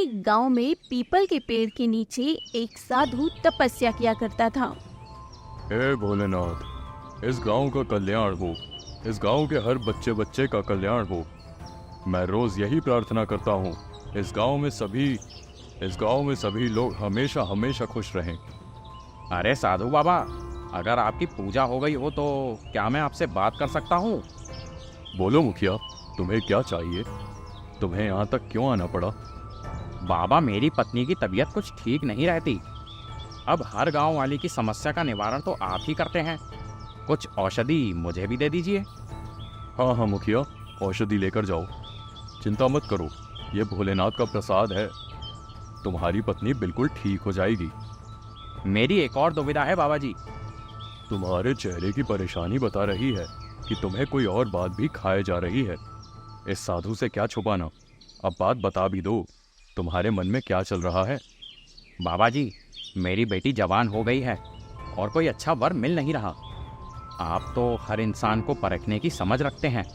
एक गांव में पीपल के पेड़ के नीचे एक साधु तपस्या किया करता था। हे भोलेनाथ, इस गांव का कल्याण हो, इस गांव के हर बच्चे बच्चे का कल्याण हो। मैं रोज यही प्रार्थना करता हूँ, इस गांव में सभी लोग हमेशा हमेशा खुश रहें। अरे साधु बाबा, अगर आपकी पूजा हो गई हो तो क्या मैं आपसे बात कर सकता हूँ? बोलो मुखिया, तुम्हें क्या चाहिए? तुम्हें यहाँ तक क्यों आना पड़ा? बाबा, मेरी पत्नी की तबीयत कुछ ठीक नहीं रहती। अब हर गांव वाले की समस्या का निवारण तो आप ही करते हैं, कुछ औषधि मुझे भी दे दीजिए। हाँ हाँ मुखिया, औषधि लेकर जाओ, चिंता मत करो, ये भोलेनाथ का प्रसाद है। तुम्हारी पत्नी बिल्कुल ठीक हो जाएगी। मेरी एक और दुविधा है बाबा जी। तुम्हारे चेहरे की परेशानी बता रही है कि तुम्हें कोई और बात भी खाए जा रही है। इस साधु से क्या छुपाना, अब बात बता भी दो, तुम्हारे मन में क्या चल रहा है? बाबा जी, मेरी बेटी जवान हो गई है और कोई अच्छा वर मिल नहीं रहा। आप तो हर इंसान को परखने की समझ रखते हैं,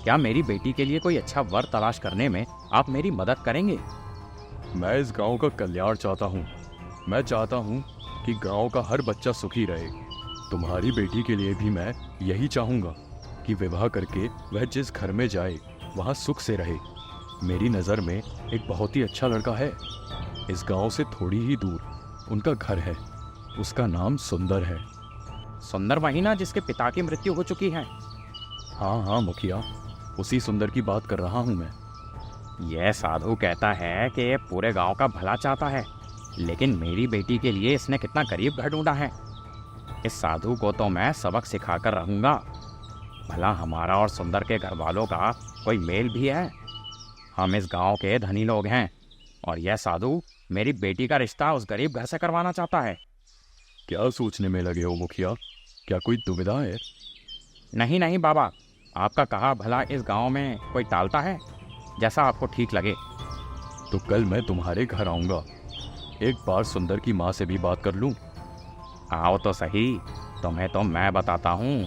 क्या मेरी बेटी के लिए कोई अच्छा वर तलाश करने में आप मेरी मदद करेंगे? मैं इस गांव का कल्याण चाहता हूँ। मैं चाहता हूँ कि गांव का हर बच्चा सुखी रहे। तुम्हारी बेटी के लिए भी मैं यही चाहूँगा कि विवाह करके वह जिस घर में जाए वहाँ सुख से रहे। मेरी नज़र में एक बहुत ही अच्छा लड़का है, इस गांव से थोड़ी ही दूर उनका घर है, उसका नाम सुंदर है। सुंदर वही ना जिसके पिता की मृत्यु हो चुकी है? हाँ हाँ मुखिया, उसी सुंदर की बात कर रहा हूँ मैं। यह साधु कहता है कि ये पूरे गांव का भला चाहता है, लेकिन मेरी बेटी के लिए इसने कितना गरीब घर ढूंढा है। इस साधु को तो मैं सबक सिखाकर रहूँगा। भला हमारा और सुंदर के घर वालों का कोई मेल भी है? हम इस गांव के धनी लोग हैं और यह साधु मेरी बेटी का रिश्ता उस गरीब घर से करवाना चाहता है। क्या सोचने में लगे हो मुखिया, क्या कोई दुविधा है? नहीं नहीं बाबा, आपका कहा भला इस गांव में कोई टालता है? जैसा आपको ठीक लगे। तो कल मैं तुम्हारे घर आऊँगा, एक बार सुंदर की माँ से भी बात कर लूँ। आओ तो सही, तुम्हें तो मैं बताता हूँ।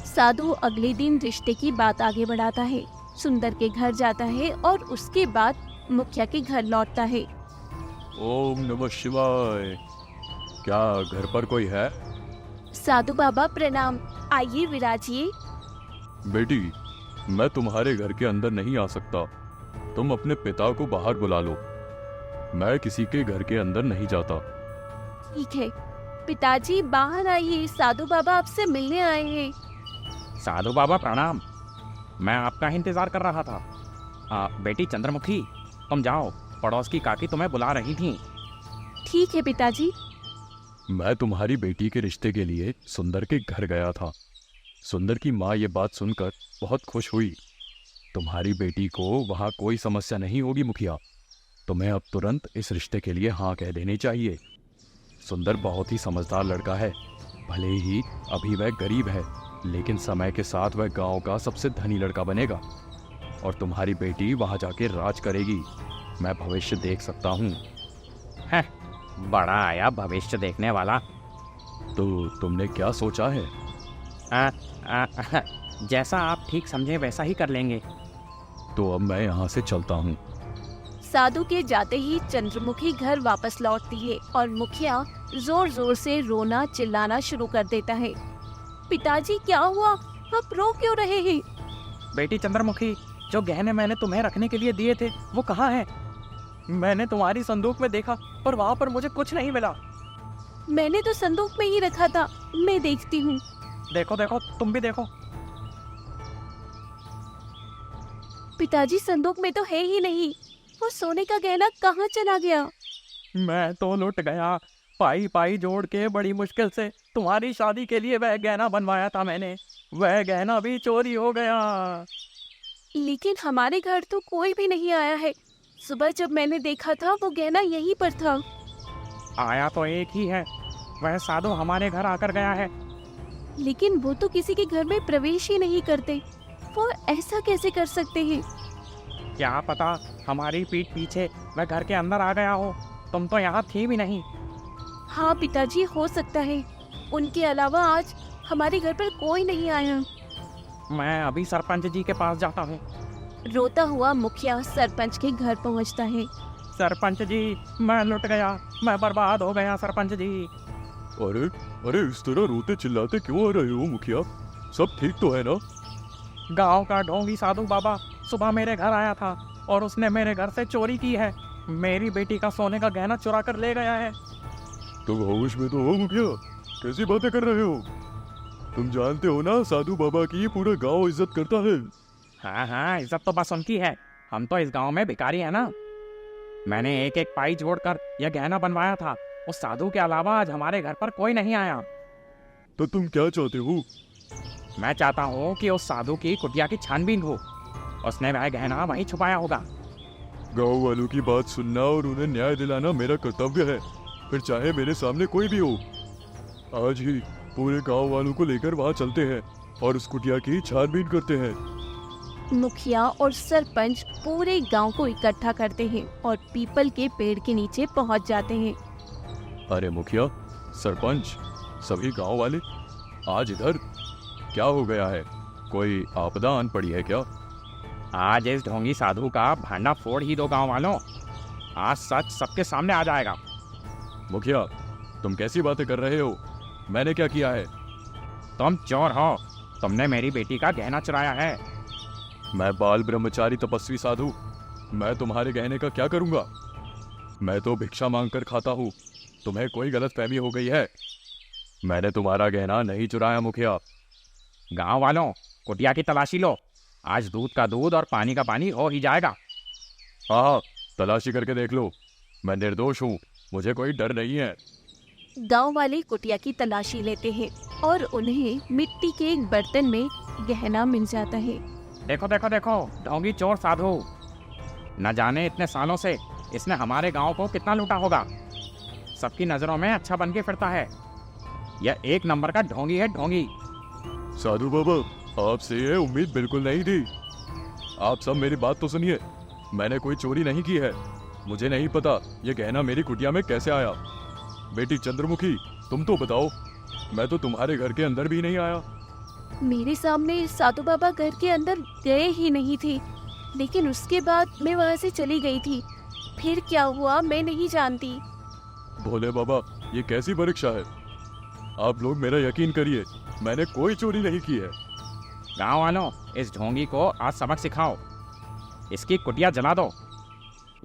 साधु अगले दिन रिश्ते की बात आगे बढ़ाता है, सुंदर के घर जाता है और उसके बाद मुखिया के घर लौटता है। ओम नमः शिवाय। क्या घर पर कोई है? साधु बाबा प्रणाम, आइए विराजिए। बेटी, मैं तुम्हारे घर के अंदर नहीं आ सकता, तुम अपने पिता को बाहर बुला लो। मैं किसी के घर के अंदर नहीं जाता। ठीक है पिताजी, बाहर आइए, साधु बाबा आपसे मिलने आए हैं। साधु बाबा प्रणाम, मैं आपका ही इंतजार कर रहा था। बेटी चंद्रमुखी, तुम जाओ, पड़ोस की काकी तुम्हें बुला रही थी। ठीक है पिताजी। मैं तुम्हारी बेटी के रिश्ते के लिए सुंदर के घर गया था। सुंदर की माँ ये बात सुनकर बहुत खुश हुई। तुम्हारी बेटी को वहाँ कोई समस्या नहीं होगी मुखिया। तुम्हें अब तुरंत इस रिश्ते के लिए हाँ कह देनी चाहिए। सुंदर बहुत ही समझदार लड़का है, भले ही अभी वह गरीब है, लेकिन समय के साथ वह गांव का सबसे धनी लड़का बनेगा और तुम्हारी बेटी वहां जाके राज करेगी। मैं भविष्य देख सकता हूँ। बड़ा आया भविष्य देखने वाला। तो तुमने क्या सोचा है? जैसा आप ठीक समझे वैसा ही कर लेंगे। तो अब मैं यहाँ से चलता हूँ। साधु के जाते ही चंद्रमुखी घर वापस लौटती है और मुखिया जोर जोर से रोना चिल्लाना शुरू कर देता है। पिताजी क्या हुआ, आप रो क्यों रहे हैं? बेटी चंद्रमुखी, जो गहने मैंने तुम्हें रखने के लिए दिए थे वो कहाँ हैं? मैंने तुम्हारी संदूक में देखा पर वहाँ पर मुझे कुछ नहीं मिला। मैंने तो संदूक में ही रखा था, मैं देखती हूँ। देखो देखो, तुम भी देखो। पिताजी संदूक में तो है ही नहीं, वो सोने का गहना कहाँ चला गया? मैं तो लुट गया। पाई पाई जोड़ के बड़ी मुश्किल से तुम्हारी शादी के लिए वह गहना बनवाया था मैंने, वह गहना भी चोरी हो गया। लेकिन हमारे घर तो कोई भी नहीं आया है। सुबह जब मैंने देखा था वो गहना यहीं पर था। आया तो एक ही है, वह साधु हमारे घर आकर गया है। लेकिन वो तो किसी के घर में प्रवेश ही नहीं करते, वो ऐसा कैसे कर सकते हैं? क्या पता हमारी पीठ पीछे वह घर के अंदर आ गया हो, तुम तो यहाँ थी भी नहीं। हाँ पिताजी, हो सकता है। उनके अलावा आज हमारे घर पर कोई नहीं आया। मैं अभी सरपंच जी के पास जाता हूँ। रोता हुआ मुखिया सरपंच के घर पहुँचता है। सरपंच जी, मैं लुट गया, मैं बर्बाद हो गया सरपंच जी। अरे अरे, इस तरह रोते चिल्लाते क्यों आ रहे हो मुखिया? सब ठीक तो है ना? गांव का ढोंगी साधु बाबा सुबह मेरे घर आया था और उसने मेरे घर से चोरी की है। मेरी बेटी का सोने का गहना चुरा कर ले गया है। तुम होश में तो हो मुखिया? कैसी बातें कर रहे हो? तुम जानते हो ना, साधु बाबा की पूरा गांव इज्जत करता है। हाँ हाँ, इज्जत तो बस उनकी है, हम तो इस गांव में भिखारी है ना। मैंने एक एक पाई जोड़कर यह गहना बनवाया था। उस साधु के अलावा आज हमारे घर पर कोई नहीं आया। तो तुम क्या चाहते हो? मैं चाहता हूँ कि उस साधु की कुटिया की छानबीन हो। उसने वह गहना वहीं छुपाया होगा। गांव वालों की बात सुनना और उन्हें न्याय दिलाना मेरा कर्तव्य है, फिर चाहे मेरे सामने कोई भी हो। आज ही पूरे गांव वालों को लेकर वहां चलते हैं और उस कुटिया की छानबीन करते हैं। मुखिया और सरपंच पूरे गांव को इकट्ठा करते हैं और पीपल के पेड़ के नीचे पहुंच जाते हैं। अरे मुखिया, सरपंच, सभी गांव वाले आज इधर, क्या हो गया है? कोई आपदा आन पड़ी है क्या? आज इस ढोंगी साधु का भांडा फोड़ ही दो गांव वालों। आज सच सबके सामने आ जाएगा। मुखिया, तुम कैसी बातें कर रहे हो? मैंने क्या किया है? तुम चोर हो, तुमने मेरी बेटी का गहना चुराया है। मैं बाल ब्रह्मचारी तपस्वी साधु, मैं तुम्हारे गहने का क्या करूंगा? मैं तो भिक्षा मांगकर खाता हूँ। तुम्हें कोई गलत फहमी हो गई है। मैंने तुम्हारा गहना नहीं चुराया मुखिया। गांव वालों, कुटिया की तलाशी लो। आज दूध का दूध और पानी का पानी हो ही जाएगा। हाँ, तलाशी करके देख लो। मैं निर्दोष हूँ, मुझे कोई डर नहीं है। गांव वाले कुटिया की तलाशी लेते हैं और उन्हें मिट्टी के एक बर्तन में गहना मिल जाता है। देखो देखो देखो, ढोंगी चोर साधु, न जाने इतने सालों से इसने हमारे गांव को कितना लूटा होगा। सबकी नजरों में अच्छा बन के फिरता है। यह एक नंबर का ढोंगी है, ढोंगी। साधु बाबा, आपसे ये उम्मीद बिल्कुल नहीं थी। आप सब मेरी बात तो सुनिए। मैंने कोई चोरी नहीं की है। मुझे नहीं पता ये गहना मेरी कुटिया में कैसे आया। बेटी चंद्रमुखी, तुम तो बताओ। मैं तो तुम्हारे घर के अंदर भी नहीं आया। मेरे सामने साधु बाबा घर के अंदर गए ही नहीं थे, लेकिन उसके बाद मैं वहां से चली गई थी। फिर क्या हुआ मैं नहीं जानती। भोले बाबा, ये कैसी परीक्षा है? आप लोग मेरा यकीन करिए, मैंने कोई चोरी नहीं की है। गांव वालों, इस ढोंगी को आज सबक सिखाओ। इसकी कुटिया जला दो।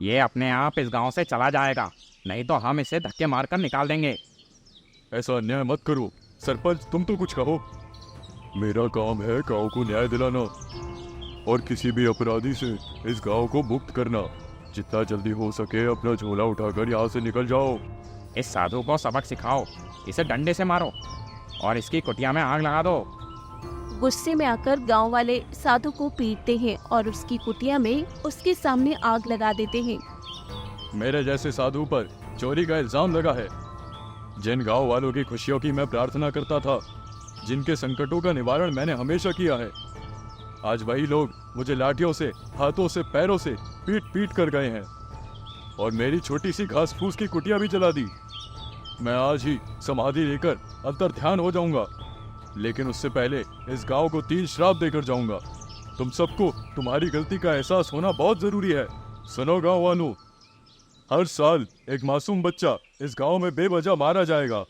ये अपने आप इस गांव से चला जाएगा, नहीं तो हम इसे धक्के मारकर निकाल देंगे। ऐसा अन्याय मत करो। सरपंच, तुम तो कुछ कहो। मेरा काम है गांव को न्याय दिलाना और किसी भी अपराधी से इस गांव को मुक्त करना। जितना जल्दी हो सके अपना झोला उठाकर यहाँ से निकल जाओ। इस साधु को सबक सिखाओ। इसे डंडे से मारो और इसकी कुटिया में आग लगा दो। गुस्से में आकर गांव वाले साधु को पीटते हैं और उसकी कुटिया में उसके सामने आग लगा देते हैं। मेरे जैसे साधु पर चोरी का इल्जाम लगा है। जिन गांव वालों की खुशियों की मैं प्रार्थना करता था, जिनके संकटों का निवारण मैंने हमेशा किया है, आज वही लोग मुझे लाठियों से, हाथों से, पैरों से पीट पीट कर गए हैं और मेरी छोटी सी घास फूस की कुटिया भी जला दी। मैं आज ही समाधि लेकर अंतर ध्यान हो जाऊंगा, लेकिन उससे पहले इस गांव को 3 श्राप देकर जाऊंगा। तुम सबको तुम्हारी गलती का एहसास होना बहुत जरूरी है। सुनो गांव वालों, हर साल एक मासूम बच्चा इस गांव में बेवजह मारा जाएगा।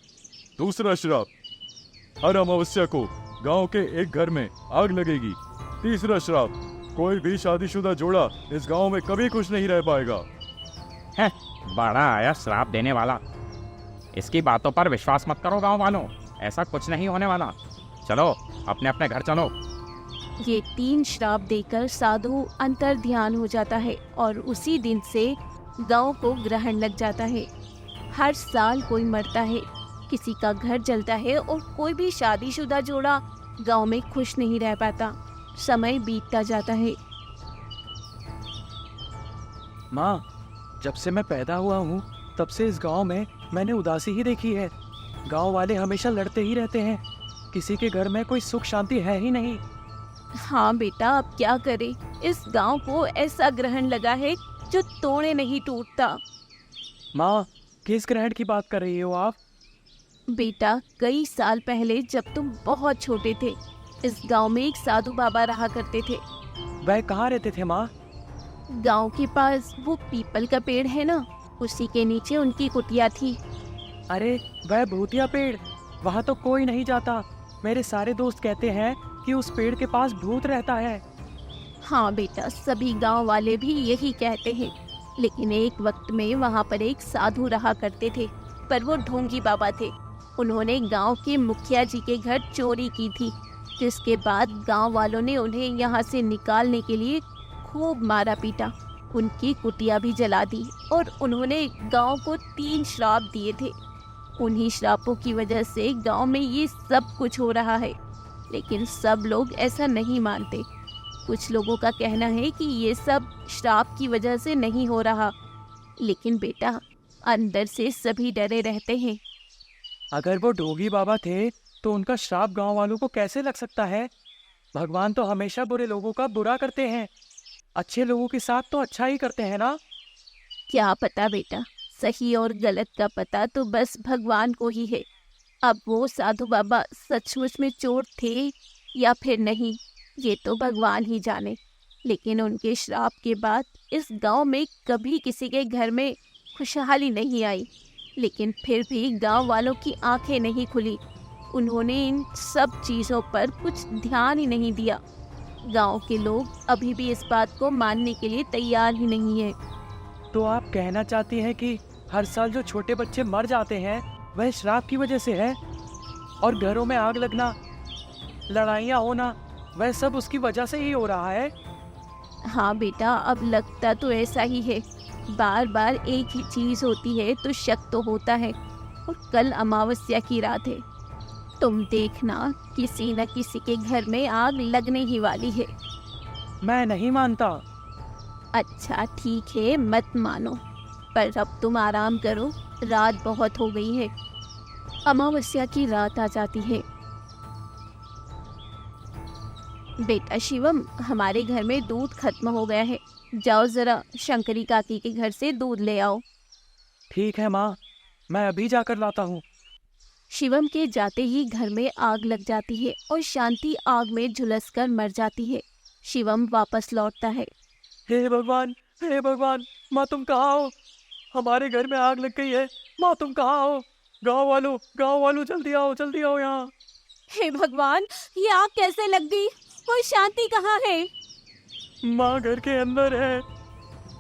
दूसरा श्राप, हर अमावस्या को गांव के एक घर में आग लगेगी। तीसरा श्राप, कोई भी शादीशुदा जोड़ा इस गांव में कभी खुश नहीं रह पाएगा। है, बड़ा आया श्राप देने वाला। इसकी बातों पर विश्वास मत करो गांव वालों, ऐसा कुछ नहीं होने वाला। चलो अपने अपने घर चलो। ये 3 श्राप देकर साधु अंतर ध्यान हो जाता है और उसी दिन से गांव को ग्रहण लग जाता है। हर साल कोई मरता है, किसी का घर जलता है और कोई भी शादीशुदा जोड़ा गांव में खुश नहीं रह पाता। समय बीतता जाता है। माँ, जब से मैं पैदा हुआ हूँ तब से इस गांव में मैंने उदासी ही देखी है। गांव वाले हमेशा लड़ते ही रहते हैं। किसी के घर में कोई सुख शांति है ही नहीं। हाँ बेटा, अब क्या करे। इस गांव को ऐसा ग्रहण लगा है जो तोड़े नहीं टूटता। माँ, किस ग्रहण की बात कर रही हो आप? बेटा, कई साल पहले जब तुम बहुत छोटे थे, इस गांव में एक साधु बाबा रहा करते थे। वह कहाँ रहते थे माँ? गांव के पास वो पीपल का पेड़ है ना, उसी के नीचे उनकी कुटिया थी। अरे वह भूतिया पेड़, वहाँ तो कोई नहीं जाता। मेरे सारे दोस्त कहते हैं कि उस पेड़ के पास भूत रहता है। हाँ बेटा, सभी गांव वाले भी यही कहते हैं। लेकिन एक वक्त में वहाँ पर एक साधु रहा करते थे, पर वो ढोंगी बाबा थे। उन्होंने गांव के मुखिया जी के घर चोरी की थी, जिसके बाद गांव वालों ने उन्हें यहाँ से निकालने के लिए खूब मारा पीटा। उनकी कुटिया भी जला दी और उन्होंने गांव को 3 श्राप दिए थे। उन्हीं श्रापों की वजह से गांव में ये सब कुछ हो रहा है। लेकिन सब लोग ऐसा नहीं मानते। कुछ लोगों का कहना है कि ये सब श्राप की वजह से नहीं हो रहा, लेकिन बेटा अंदर से सभी डरे रहते हैं। अगर वो ढोंगी बाबा थे तो उनका श्राप गांव वालों को कैसे लग सकता है? भगवान तो हमेशा बुरे लोगों का बुरा करते हैं, अच्छे लोगों के साथ तो अच्छा ही करते हैं ना। क्या पता बेटा, सही और गलत का पता तो बस भगवान को ही है। अब वो साधु बाबा सचमुच में चोर थे या फिर नहीं, ये तो भगवान ही जाने। लेकिन उनके श्राप के बाद इस गांव में कभी किसी के घर में खुशहाली नहीं आई। लेकिन फिर भी गांव वालों की आंखें नहीं खुली। उन्होंने इन सब चीज़ों पर कुछ ध्यान ही नहीं दिया। गांव के लोग अभी भी इस बात को मानने के लिए तैयार ही नहीं है। तो आप कहना चाहती हैं कि हर साल जो छोटे बच्चे मर जाते हैं वह श्राप की वजह से है, और घरों में आग लगना, लड़ाइयाँ होना, वह सब उसकी वजह से ही हो रहा है? हाँ बेटा, अब लगता तो ऐसा ही है। बार बार एक ही चीज़ होती है तो शक तो होता है। और कल अमावस्या की रात है, तुम देखना किसी न किसी के घर में आग लगने ही वाली है। मैं नहीं मानता। अच्छा ठीक है, मत मानो, पर अब तुम आराम करो, रात बहुत हो गई है। अमावस्या की रात आ जाती है। बेटा शिवम, हमारे घर में दूध खत्म हो गया है, जाओ जरा शंकरी काकी के घर से दूध ले आओ। ठीक है माँ, मैं अभी जाकर लाता हूँ। शिवम के जाते ही घर में आग लग जाती है और शांति आग में झुलसकर मर जाती है। शिवम वापस लौटता है। हे भगवान, हे भगवान, माँ तुम कहाँ हो? हमारे घर में आग लग गई है। माँ तुम कहाँ हो? गाँव वालों जल्दी आओ यहाँ। हे भगवान, ये आग कैसे लग गई? और शांति कहाँ है? माँ घर के अंदर है।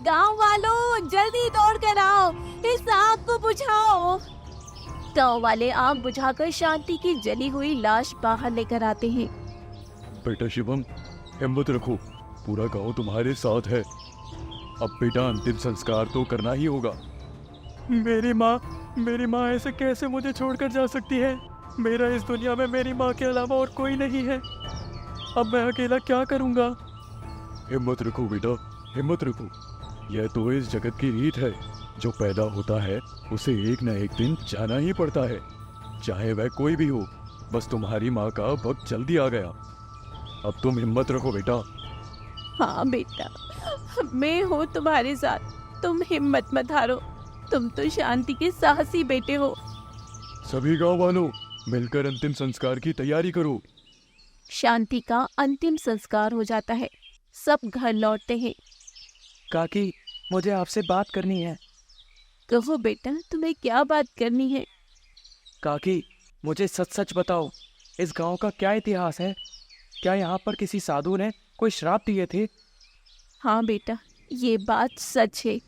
गांव वालों जल्दी दौड़ कर आओ, इस आग को बुझाओ। गांव वाले आग बुझाकर शांति की जली हुई लाश बाहर लेकर आते हैं। बेटा शिवम, हिम्मत रखो, पूरा गांव तुम्हारे साथ है। अब बेटा अंतिम संस्कार तो करना ही होगा। मेरी माँ ऐसे कैसे मुझे छोड़कर जा सकती है? मेरा इस दुनिया में मेरी माँ के अलावा और कोई नहीं है। अब मैं अकेला क्या करूँगा? हिम्मत रखो बेटा, हिम्मत रखो। यह तो इस जगत की रीत है, जो पैदा होता है उसे एक न एक दिन जाना ही पड़ता है, चाहे वह कोई भी हो। बस तुम्हारी माँ का वक्त जल्दी आ गया। अब तुम हिम्मत रखो बेटा। हाँ बेटा, मैं हूँ तुम्हारे साथ, तुम हिम्मत मत हारो। तुम तो शांति के साहसी बेटे हो। सभी गांव वालों मिलकर अंतिम संस्कार की तैयारी करो। शांति का अंतिम संस्कार हो जाता है। सब घर लौटते हैं। काकी, मुझे आपसे बात करनी है। कहो बेटा, तुम्हें क्या बात करनी है? काकी, मुझे सच सच बताओ, इस गांव का क्या इतिहास है? क्या यहाँ पर किसी साधु ने कोई श्राप दिए थे? हाँ बेटा, ये बात सच है।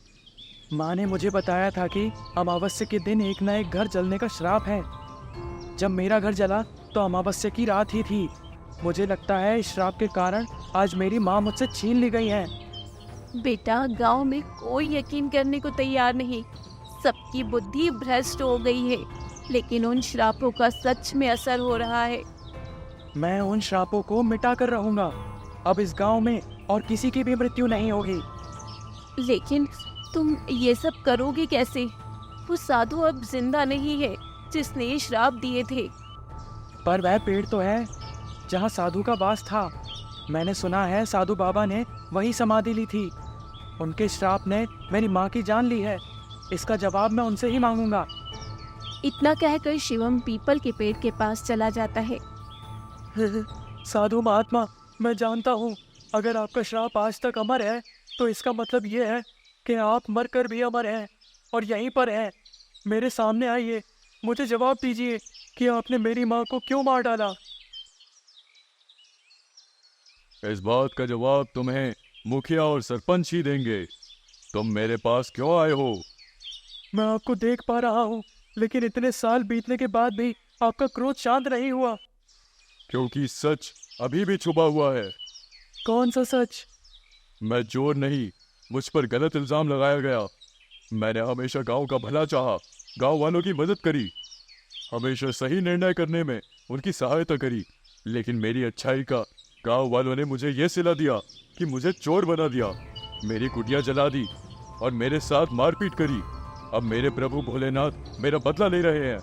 माँ ने मुझे बताया था कि अमावस्या के दिन एक न एक घर जलने का श्राप है। जब मेरा घर जला तो अमावस्या की रात ही थी। मुझे लगता है इस श्राप के कारण आज मेरी माँ मुझसे छीन ली गई है। बेटा, गांव में कोई यकीन करने को तैयार नहीं। सबकी बुद्धि भ्रष्ट हो गई है। लेकिन उन श्रापों का सच में असर हो रहा है। मैं उन श्रापों को मिटा कर रहूंगा। अब इस गांव में और किसी की भी मृत्यु नहीं होगी। लेकिन तुम ये सब करोगे कैसे? वो साधु अब जिंदा नहीं है जिसने ये श्राप दिए थे। पर वह पेड़ तो है जहाँ साधु का वास था। मैंने सुना है साधु बाबा ने वही समाधि ली थी। उनके श्राप ने मेरी माँ की जान ली है। इसका जवाब मैं उनसे ही मांगूंगा। इतना कहकर शिवम पीपल के पेड़ के पास चला जाता है। साधु महात्मा, मैं जानता हूँ अगर आपका श्राप आज तक अमर है तो इसका मतलब ये है कि आप मर कर भी अमर हैं और यहीं पर हैं। मेरे सामने आइए, मुझे जवाब दीजिए कि आपने मेरी माँ को क्यों मार डाला। इस बात का जवाब तुम्हें मुखिया और सरपंच ही देंगे। तुम मेरे पास क्यों आए हो? मैं आपको देख पा रहा हूँ, लेकिन इतने साल बीतने के बाद भी आपका क्रोध शांत नहीं हुआ। क्योंकि सच अभी भी छुपा हुआ है। कौन सा सच? मैं चोर नहीं, मुझ पर गलत इल्जाम लगाया गया। मैंने हमेशा गांव का भला चाहा, गांव वालों की मदद करी, हमेशा सही निर्णय करने में उनकी सहायता करी। लेकिन मेरी अच्छाई का गांव वालों ने मुझे यह सिला दिया कि मुझे चोर बना दिया, मेरी कुटिया जला दी और मेरे साथ मारपीट करी। अब मेरे प्रभु भोलेनाथ मेरा बदला ले रहे हैं।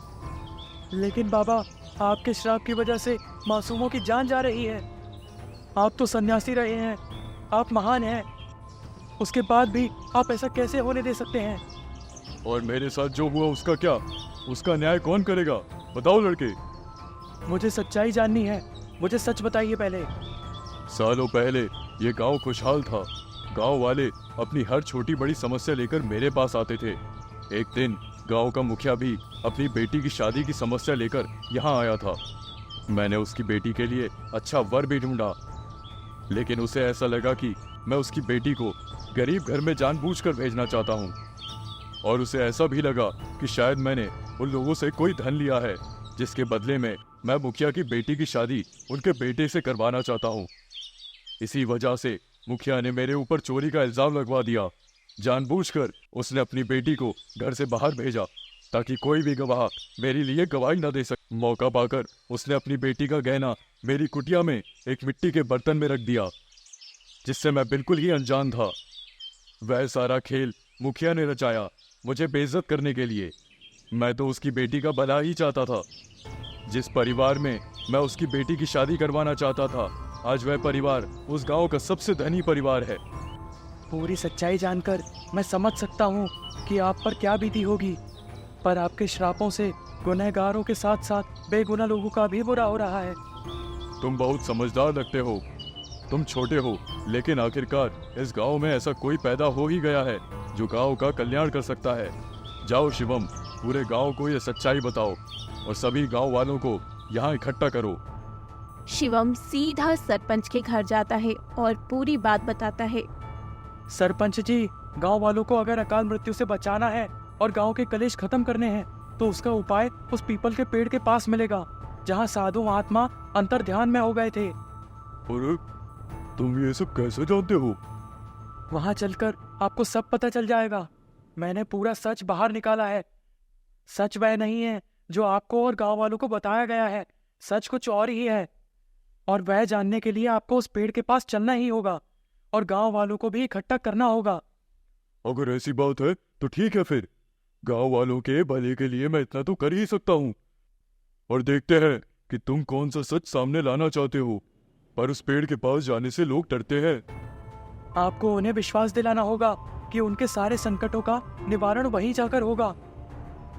लेकिन बाबा, आपके श्राप की वजह से मासूमों की जान जा रही है। आप तो सन्यासी रहे हैं, आप महान हैं, उसके बाद भी आप ऐसा कैसे होने दे सकते हैं? और मेरे साथ जो हुआ उसका क्या? उसका न्याय कौन करेगा? बताओ लड़के। मुझे सच्चाई जाननी है, मुझे सच बताइए पहले। सालों पहले ये गांव खुशहाल था। गांव वाले अपनी हर छोटी बड़ी समस्या लेकर मेरे पास आते थे। एक दिन गांव का मुखिया भी अपनी बेटी की शादी की समस्या लेकर यहाँ आया था। मैंने उसकी बेटी के लिए अच्छा वर भी ढूंढा, लेकिन उसे ऐसा लगा कि मैं उसकी बेटी को गरीब घर में जानबूझकर भेजना चाहता हूँ। और उसे ऐसा भी लगा कि शायद मैंने उन लोगों से कोई धन लिया है, जिसके बदले में मैं मुखिया की बेटी की शादी उनके बेटे से करवाना चाहता हूँ। इसी वजह से मुखिया ने मेरे ऊपर चोरी का इल्जाम लगवा दिया। जानबूझकर उसने अपनी बेटी को घर से बाहर भेजा ताकि कोई भी गवाह मेरे लिए गवाही न दे सके। मौका पाकर उसने अपनी बेटी का गहना मेरी कुटिया में एक मिट्टी के बर्तन में रख दिया, जिससे मैं बिल्कुल ही अनजान था। वह सारा खेल मुखिया ने रचाया मुझे बेइज्जत करने के लिए। मैं तो उसकी बेटी का भला ही चाहता था। जिस परिवार में मैं उसकी बेटी की शादी करवाना चाहता था, आज वह परिवार उस गांव का सबसे धनी परिवार है। पूरी सच्चाई जानकर मैं समझ सकता हूँ कि आप पर क्या बीती होगी, पर आपके श्रापों से गुनहगारों के साथ साथ बेगुनाह लोगों का भी बुरा हो रहा है। तुम बहुत समझदार लगते हो। तुम छोटे हो, लेकिन आखिरकार इस गांव में ऐसा कोई पैदा हो ही गया है जो गांव का कल्याण कर सकता है। जाओ शिवम, पूरे गांव को ये सच्चाई बताओ और सभी गांव वालों को यहाँ इकट्ठा करो। शिवम सीधा सरपंच के घर जाता है और पूरी बात बताता है। सरपंच जी, गांव वालों को अगर अकाल मृत्यु से बचाना है और गांव के कलेश खत्म करने हैं, तो उसका उपाय उस पीपल के पेड़ के पास मिलेगा जहां साधु महात्मा अंतर ध्यान में हो गए थे। अरे, तुम ये सब कैसे जानते हो? वहां चलकर आपको सब पता चल जाएगा। मैंने पूरा सच बाहर निकाला है। सच वह नहीं है जो आपको और गांव वालों को बताया गया है। सच कुछ और ही है, और वह जानने के लिए आपको उस पेड़ के पास चलना ही होगा और गांव वालों को भी इकट्ठा करना होगा। अगर ऐसी बात है तो ठीक है, फिर गांव वालों के भले के लिए मैं इतना तो कर ही सकता हूँ। और देखते हैं कि तुम कौन सा सच सामने लाना चाहते हो। पर उस पेड़ के पास जाने से लोग डरते हैं। आपको उन्हें विश्वास दिलाना होगा कि उनके सारे संकटों का निवारण वहीं जाकर होगा।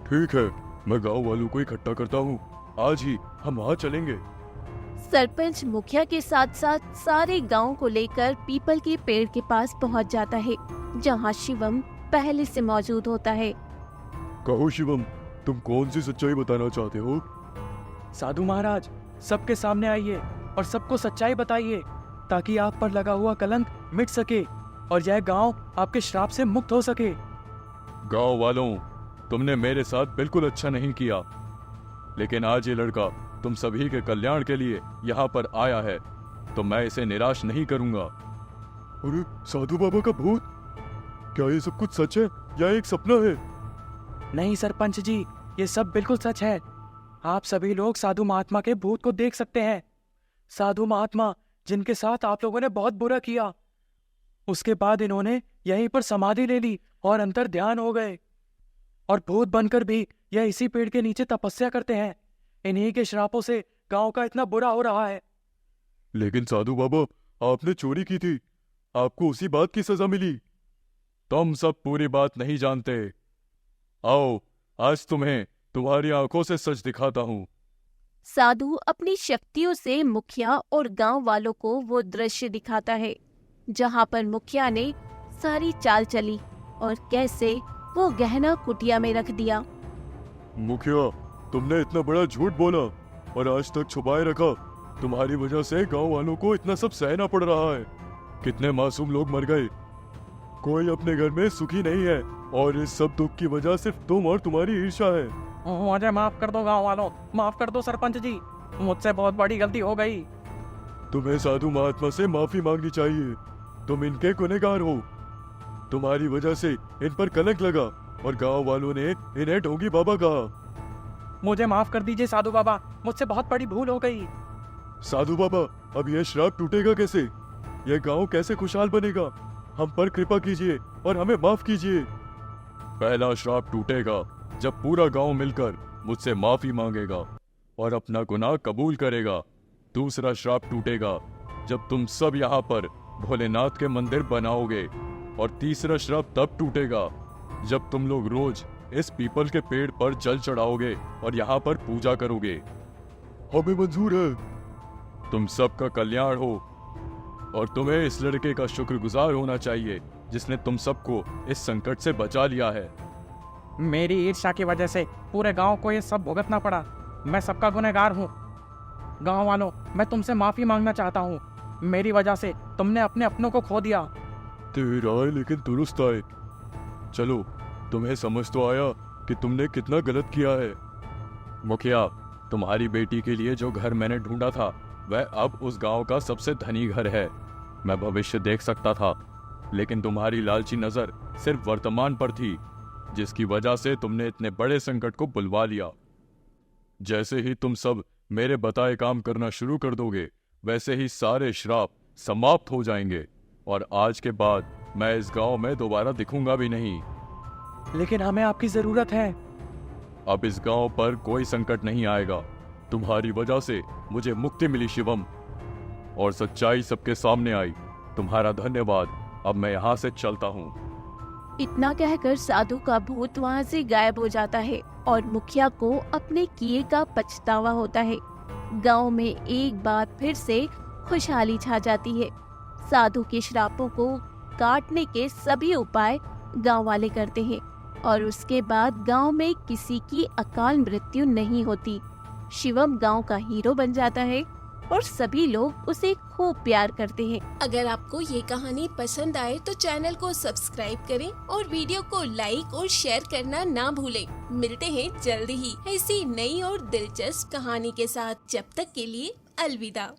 ठीक है, मैं गांव वालों को इकट्ठा करता हूँ। आज ही हम वहाँ चलेंगे। सरपंच मुखिया के साथ साथ सारे गांव को लेकर पीपल के पेड़ के पास पहुंच जाता है, जहां शिवम पहले से मौजूद होता है। कहो शिवम, तुम कौन सी सच्चाई बताना चाहते हो? साधु महाराज, सबके सामने आइए और सबको सच्चाई बताइए ताकि आप पर लगा हुआ कलंक मिट सके और यह गांव आपके श्राप से मुक्त हो सके। गांव वालों, तुमने मेरे साथ बिल्कुल अच्छा नहीं किया, लेकिन आज ये लड़का तुम सभी के कल्याण के लिए यहाँ पर आया है, तो मैं इसे निराश नहीं करूंगा। अरे साधु बाबा का भूत? क्या ये सब कुछ सच है या एक सपना है? नहीं सरपंच जी, ये सब बिल्कुल सच है। आप सभी लोग साधु महात्मा के भूत को देख सकते हैं। साधु महात्मा जिनके साथ आप लोगों ने बहुत बुरा किया, उसके बाद इन्होंने यहीं पर समाधि ले ली और अंतर ध्यान हो गए, और भूत बनकर भी यह इसी पेड़ के नीचे तपस्या करते हैं। इन्हीं के श्रापों से गांव का इतना बुरा हो रहा है। लेकिन साधु बाबा, आपने चोरी की थी, आपको उसी बात की सजा मिली। तुम सब पूरी बात नहीं जानते। आओ, आज तुम्हें तुम्हारी आंखों से सच दिखाता हूँ। साधु अपनी शक्तियों से मुखिया और गांव वालों को वो दृश्य दिखाता है जहां पर मुखिया ने सारी चाल चली और कैसे वो गहना कुटिया में रख दिया। मुखिया, तुमने इतना बड़ा झूठ बोला और आज तक छुपाए रखा। तुम्हारी वजह से गांव वालों को इतना सब सहना पड़ रहा है। कितने मासूम लोग मर गए। कोई अपने घर में सुखी नहीं है और इस सब दुख की वजह सिर्फ तुम और तुम्हारी ईर्ष्या है। मुझे माफ कर दो गांव वालों, माफ कर दो सरपंच जी, मुझसे बहुत बड़ी गलती हो गई। तुम्हें साधु महात्मा से माफी मांगनी चाहिए। तुम इनके गुनहगार हो। तुम्हारी वजह से इन पर कलंक लगा और गांव वालों ने इन्हें ढोंगी बाबा कहा। मुझे माफ कर दीजिए साधु बाबा, मुझसे बहुत बड़ी भूल हो गई। साधु बाबा, अब यह श्राप टूटेगा कैसे? यह गांव कैसे खुशहाल बनेगा? हम पर कृपा कीजिए और हमें माफ कीजिए। पहला श्राप टूटेगा जब पूरा गांव मिलकर मुझसे माफी मांगेगा और अपना गुनाह कबूल करेगा। दूसरा श्राप टूटेगा जब तुम सब यहाँ पर भोलेनाथ के मंदिर बनाओगे। और तीसरा श्राप तब टूटेगा जब तुम लोग रोज इस पीपल के पेड़ पर जल चढ़ाओगे और यहाँ पर पूजा करोगे। हमें मंजूर है। तुम सबका कल्याण हो और तुम्हें इस लड़के का शुक्रगुजार होना चाहिए जिसने तुम सबको इस संकट से बचा लिया है। मेरी ईर्ष्या की वजह से पूरे गांव को ये सब भुगतना पड़ा। मैं सबका गुनहगार हूँ। गांव वालों, मैं तुमसे माफी मांगना चाहता हूँ। मेरी वजह से तुमने अपने अपनों को खो दिया। देर आए लेकिन दुरुस्त आए। चलो, तुम्हें समझ तो आया कि तुमने कितना गलत किया है। मुखिया, तुम्हारी बेटी के लिए जो घर मैंने ढूंढा था वह अब उस गांव का सबसे धनी घर है। मैं भविष्य देख सकता था, लेकिन तुम्हारी लालची नजर सिर्फ वर्तमान पर थी, जिसकी वजह से तुमने इतने बड़े संकट को बुलवा लिया। जैसे ही तुम सब मेरे बताए काम करना शुरू कर दोगे, वैसे ही सारे श्राप समाप्त हो जाएंगे और आज के बाद मैं इस गांव में दोबारा दिखूंगा भी नहीं। लेकिन हमें आपकी जरूरत है। अब इस गांव पर कोई संकट नहीं आएगा। तुम्हारी वजह से मुझे मुक्ति मिली शिवम, और सच्चाई सबके सामने आई। तुम्हारा धन्यवाद। अब मैं यहाँ से चलता हूँ। इतना कहकर साधु का भूत वहाँ से गायब हो जाता है और मुखिया को अपने किए का पछतावा होता है। गांव में एक बार फिर से खुशहाली छा जाती है। साधु के श्रापों को काटने के सभी उपाय गांव वाले करते हैं और उसके बाद गांव में किसी की अकाल मृत्यु नहीं होती। शिवम गांव का हीरो बन जाता है और सभी लोग उसे खूब प्यार करते हैं। अगर आपको ये कहानी पसंद आए तो चैनल को सब्सक्राइब करें और वीडियो को लाइक और शेयर करना ना भूलें। मिलते हैं जल्दी ही ऐसी नई और दिलचस्प कहानी के साथ। जब तक के लिए अलविदा।